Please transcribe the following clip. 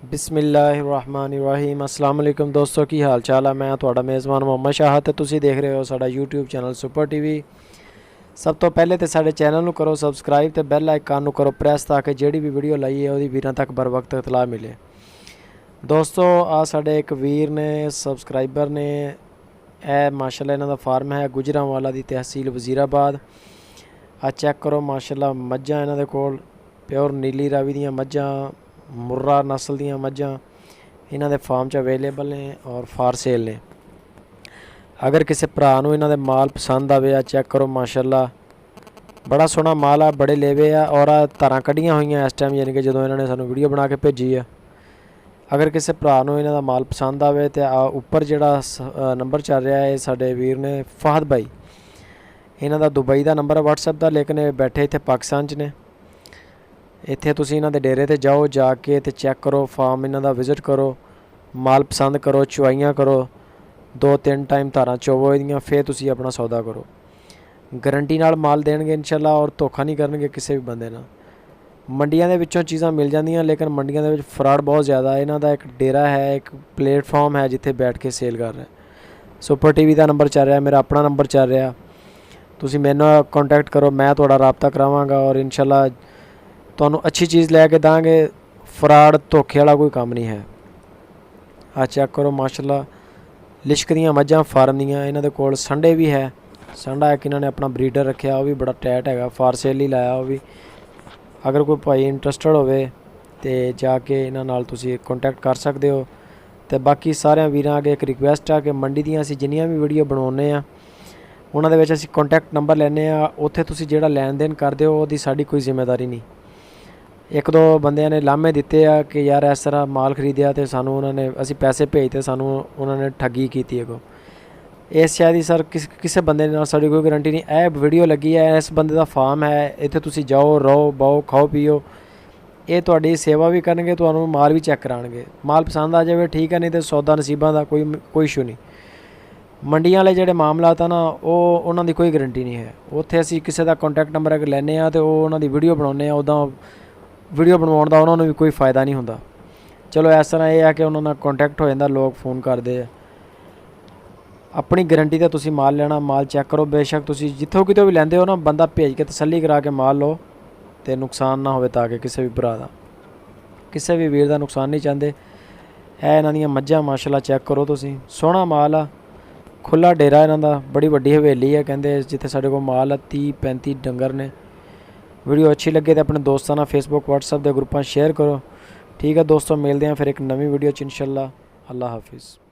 बिस्मिल्लाहिर्रहमानिर्रहीम अस्सलाम वालेकुम दोस्तों की हाल चाल है। मैं ਤੁਹਾਡਾ ਮੇਜ਼ਬਾਨ ਮੁਹੰਮਦ ਸ਼ਾਹਤ ਤੇ ਤੁਸੀਂ ਦੇਖ ਰਹੇ ਹੋ ਸਾਡਾ YouTube ਚੈਨਲ ਸੁਪਰ ਟੀਵੀ। ਸਭ ਤੋਂ ਪਹਿਲੇ ਤੇ ਸਾਡੇ ਚੈਨਲ ਨੂੰ ਕਰੋ ਸਬਸਕ੍ਰਾਈਬ ਤੇ ਬੈਲ ਆਈਕਨ ਨੂੰ ਕਰੋ ਪ੍ਰੈਸ ਤਾਂ ਕਿ ਜਿਹੜੀ ਵੀ ਵੀਡੀਓ ਲਾਈਏ ਉਹਦੀ ਵੀਰਾਂ ਤੱਕ बर वक्त ਇਤਲਾਹ ਮਿਲੇ। ਦੋਸਤੋ ਆ ਸਾਡੇ ਇੱਕ ਵੀਰ ਨੇ ਸਬਸਕ੍ਰਾਈਬਰ ਨੇ ਇਹ ਮਾਸ਼ਾਅੱਲਾ ਇਹਨਾਂ ਦਾ ਫਾਰਮ ਹੈ ਗੁਜਰਾਂਵਾਲਾ ਦੀ ਤਹਿਸੀਲ ਵਜ਼ੀਰਾਬਾਦ। ਆ ਚੈੱਕ ਕਰੋ ਮਾਸ਼ਾਅੱਲਾ ਮੱਝਾਂ ਇਹਨਾਂ ਦੇ ਕੋਲ ਪਿਓਰ ਨੀਲੀ ਰਾਵੀ ਦੀਆਂ ਮੱਝਾਂ मुर्रा नस्ल ਦੀਆਂ ਮੱਝਾਂ ਇਹਨਾਂ ਦੇ ਫਾਰਮ 'ਚ ਅਵੇਲੇਬਲ ਨੇ ਔਰ ਫਾਰ ਸੇਲ ਨੇ। ਅਗਰ ਕਿਸੇ ਭਰਾ ਨੂੰ ਇਹਨਾਂ ਦੇ ਮਾਲ ਪਸੰਦ ਆਵੇ ਆ ਚੈੱਕ ਕਰੋ ਮਾਸ਼ਾਅੱਲਾ ਬੜਾ ਸੋਹਣਾ ਮਾਲ ਆ, ਬੜੇ ਲੇਵੇ ਆ ਔਰ ਆ ਧਾਰਾਂ ਕੱਢੀਆਂ ਹੋਈਆਂ ਇਸ ਟਾਈਮ ਯਾਨੀ ਕਿ ਜਦੋਂ ਇਹਨਾਂ ਨੇ ਸਾਨੂੰ ਵੀਡੀਓ ਬਣਾ ਕੇ ਭੇਜੀ ਆ। ਅਗਰ ਕਿਸੇ ਭਰਾ ਨੂੰ ਇਹਨਾਂ ਦਾ ਮਾਲ ਪਸੰਦ ਆਵੇ ਤੇ ਆ ਉੱਪਰ ਜਿਹੜਾ ਨੰਬਰ ਚੱਲ ਰਿਹਾ ਹੈ ਸਾਡੇ ਵੀਰ ਨੇ ਫਹਦ ਭਾਈ, ਇਹਨਾਂ ਦਾ ਦੁਬਈ ਦਾ ਨੰਬਰ ਹੈ WhatsApp ਦਾ, ਲੇਕਿਨ ਇਹ ਬੈਠੇ ਇੱਥੇ ਪਾਕਿਸਤਾਨ 'ਚ ਨੇ। ਇੱਥੇ ਤੁਸੀਂ ਇਹਨਾਂ ਦੇ ਡੇਰੇ 'ਤੇ ਜਾਓ, ਜਾ ਕੇ ਤੇ ਚੈੱਕ ਕਰੋ ਫਾਰਮ ਇਹਨਾਂ ਦਾ, ਵਿਜ਼ਿਟ ਕਰੋ, ਮਾਲ ਪਸੰਦ ਕਰੋ, ਚੁਆਈਆਂ ਕਰੋ, 2-3 ਟਾਈਮ ਧਾਰਾਂ ਚੋਵੋ ਇਹਦੀਆਂ, ਫਿਰ ਤੁਸੀਂ ਆਪਣਾ ਸੌਦਾ ਕਰੋ। ਗਰੰਟੀ ਨਾਲ ਮਾਲ ਦੇਣਗੇ ਇਨਸ਼ਾਅੱਲਾ ਔਰ ਧੋਖਾ ਨਹੀਂ ਕਰਨਗੇ ਕਿਸੇ ਵੀ ਬੰਦੇ ਨਾਲ। ਮੰਡੀਆਂ ਦੇ ਵਿੱਚੋਂ ਚੀਜ਼ਾਂ ਮਿਲ ਜਾਂਦੀਆਂ ਲੇਕਿਨ ਮੰਡੀਆਂ ਦੇ ਵਿੱਚ ਫਰਾਡ ਬਹੁਤ ਜ਼ਿਆਦਾ। ਇਹਨਾਂ ਦਾ ਇੱਕ ਡੇਰਾ ਹੈ, ਇੱਕ ਪਲੇਟਫਾਰਮ ਹੈ ਜਿੱਥੇ ਬੈਠ ਕੇ ਸੇਲ ਕਰ ਰਿਹਾ। ਸੁਪਰ ਟੀਵੀ ਦਾ ਨੰਬਰ ਚੱਲ ਰਿਹਾ, ਮੇਰਾ ਆਪਣਾ ਨੰਬਰ ਚੱਲ ਰਿਹਾ, ਤੁਸੀਂ ਮੇਰੇ ਨਾਲ ਕੰਟੈਕਟ ਕਰੋ, ਮੈਂ ਤੁਹਾਡਾ ਰਾਬਤਾ ਕਰਾਵਾਂਗਾ ਔਰ ਇਨਸ਼ਾਅੱਲਾ ਤੁਹਾਨੂੰ ਅੱਛੀ ਚੀਜ਼ ਲੈ ਕੇ ਦਾਂਗੇ। ਫਰਾਡ ਧੋਖੇ ਵਾਲਾ ਕੋਈ ਕੰਮ ਨਹੀਂ ਹੈ। ਆ ਚੈੱਕ ਕਰੋ ਮਾਸ਼ਾਅੱਲਾ ਲਿਸ਼ਕ ਦੀਆਂ ਮੱਝਾਂ ਫਾਰਮ ਦੀਆਂ। ਇਹਨਾਂ ਦੇ ਕੋਲ ਸੰਡੇ ਵੀ ਹੈ, ਸੰਡਾ ਇੱਕ ਇਹਨਾਂ ਨੇ ਆਪਣਾ ਬਰੀਡਰ ਰੱਖਿਆ, ਉਹ ਵੀ ਬੜਾ ਟੈਟ ਹੈਗਾ, ਫਾਰ ਸੇਲ ਹੀ ਲਾਇਆ ਉਹ ਵੀ। ਅਗਰ ਕੋਈ ਭਾਈ ਇੰਟਰਸਟਡ ਹੋਵੇ ਤੇ ਜਾ ਕੇ ਇਹਨਾਂ ਨਾਲ ਤੁਸੀਂ ਕੰਟੈਕਟ ਕਰ ਸਕਦੇ ਹੋ। ਤੇ ਬਾਕੀ ਸਾਰਿਆਂ ਵੀਰਾਂ ਅੱਗੇ ਇੱਕ ਰਿਕੁਐਸਟ ਆ ਕਿ ਮੰਡੀ ਦੀਆਂ ਅਸੀਂ ਜਿੰਨੀਆਂ ਵੀ ਵੀਡੀਓ ਬਣਾਉਂਦੇ ਆ ਉਹਨਾਂ ਦੇ ਵਿੱਚ ਅਸੀਂ ਕੰਟੈਕਟ ਨੰਬਰ ਲੈਂਦੇ ਆ, ਉੱਥੇ ਤੁਸੀਂ ਜਿਹੜਾ ਲੈਣ ਦੇਣ ਕਰਦੇ ਹੋ ਉਹਦੀ ਸਾਡੀ ਕੋਈ ਜ਼ਿੰਮੇਵਾਰੀ ਨਹੀਂ। ਇੱਕ ਦੋ ਬੰਦਿਆਂ ਨੇ ਲਾਮੇ ਦਿੱਤੇ ਆ ਕਿ ਯਾਰ ਇਸ ਤਰ੍ਹਾਂ ਮਾਲ ਖਰੀਦਿਆ ਤੇ ਸਾਨੂੰ ਉਹਨਾਂ ਨੇ ਅਸੀਂ ਪੈਸੇ ਭੇਜਤੇ, ਸਾਨੂੰ ਉਹਨਾਂ ਨੇ ਠੱਗੀ ਕੀਤੀ ਅੱਗੋਂ। ਇਸ ਸ਼ਾਇਦ ਹੀ ਸਰ ਕਿਸੇ ਬੰਦੇ ਨਾਲ ਸਾਡੀ ਕੋਈ ਗਰੰਟੀ ਨਹੀਂ। ਇਹ ਵੀਡੀਓ ਲੱਗੀ ਹੈ, ਇਸ ਬੰਦੇ ਦਾ ਫਾਰਮ ਹੈ, ਇੱਥੇ ਤੁਸੀਂ ਜਾਓ, ਰਹੋ, ਬਾਓ, ਖਾਓ, ਪੀਓ, ਇਹ ਤੁਹਾਡੀ ਸੇਵਾ ਵੀ ਕਰਨਗੇ, ਤੁਹਾਨੂੰ ਮਾਲ ਵੀ ਚੈੱਕ ਕਰਾਉਣਗੇ। ਮਾਲ ਪਸੰਦ ਆ ਜਾਵੇ ਠੀਕ ਹੈ, ਨਹੀਂ ਤਾਂ ਸੌਦਾ ਨਸੀਬਾਂ ਦਾ ਕੋਈ ਇਸ਼ੂ ਨਹੀਂ। ਮੰਡੀਆਂ ਵਾਲੇ ਜਿਹੜੇ ਮਾਮਲਾਤ ਆ ਨਾ ਉਹਨਾਂ ਦੀ ਕੋਈ ਗਰੰਟੀ ਨਹੀਂ ਹੈ। ਉੱਥੇ ਅਸੀਂ ਕਿਸੇ ਦਾ ਕੰਟੈਕਟ ਨੰਬਰ ਅਗਰ ਲੈਂਦੇ ਹਾਂ ਤਾਂ ਉਹ ਉਹਨਾਂ ਦੀ ਵੀਡੀਓ ਬਣਾਉਂਦੇ ਹਾਂ, ਉੱਦਾਂ ਵੀਡੀਓ ਬਣਵਾਉਣ ਦਾ ਉਹਨਾਂ ਨੂੰ ਵੀ ਕੋਈ फ़ायदा नहीं ਹੁੰਦਾ। ਚਲੋ ਇਸ ਤਰ੍ਹਾਂ ਇਹ ਆ ਕਿ ਉਹਨਾਂ ਨਾਲ ਕੰਟੈਕਟ ਹੋ ਜਾਂਦਾ, ਲੋਕ फ़ोन ਕਰਦੇ ਆ। ਆਪਣੀ ਗਰੰਟੀ 'ਤੇ ਤੁਸੀਂ ਮਾਲ ਲੈਣਾ, ਮਾਲ ਚੈੱਕ ਕਰੋ। ਬੇਸ਼ੱਕ ਤੁਸੀਂ ਜਿੱਥੋਂ ਕਿਤੋਂ ਵੀ ਲੈਂਦੇ ਹੋ ਨਾ, ਬੰਦਾ ਭੇਜ ਕੇ ਤਸੱਲੀ ਕਰਾ ਕੇ ਮਾਲ ਲਓ ਤੇ ਨੁਕਸਾਨ ਨਾ ਹੋਵੇ, ਤਾਂ ਕਿ ਕਿਸੇ ਵੀ ਭਰਾ ਦਾ ਕਿਸੇ ਵੀ ਵੀਰ ਦਾ ਨੁਕਸਾਨ ਨਹੀਂ ਚਾਹੁੰਦੇ। ਇਹ ਇਹਨਾਂ ਦੀਆਂ ਮੱਝਾਂ ਮਾਸ਼ਾਅੱਲਾ ਚੈੱਕ ਕਰੋ ਤੁਸੀਂ, ਸੋਹਣਾ ਮਾਲ ਆ, ਖੁੱਲ੍ਹਾ ਡੇਰਾ ਇਹਨਾਂ ਦਾ, ਬੜੀ ਵੱਡੀ ਹਵੇਲੀ ਹੈ ਕਹਿੰਦੇ ਜਿੱਥੇ ਸਾਡੇ ਕੋਲ ਮਾਲ ਆ 30-35 ਡੰਗਰ ਨੇ। ਵੀਡੀਓ ਅੱਛੀ ਲੱਗੇ तो अपने दोस्तों ਨਾਲ फेसबुक WhatsApp के ग्रुपों शेयर करो। ठीक है दोस्तों, मिलते हैं फिर एक नवी वीडियो इंशाअल्लाह। अल्लाह हाफिज़।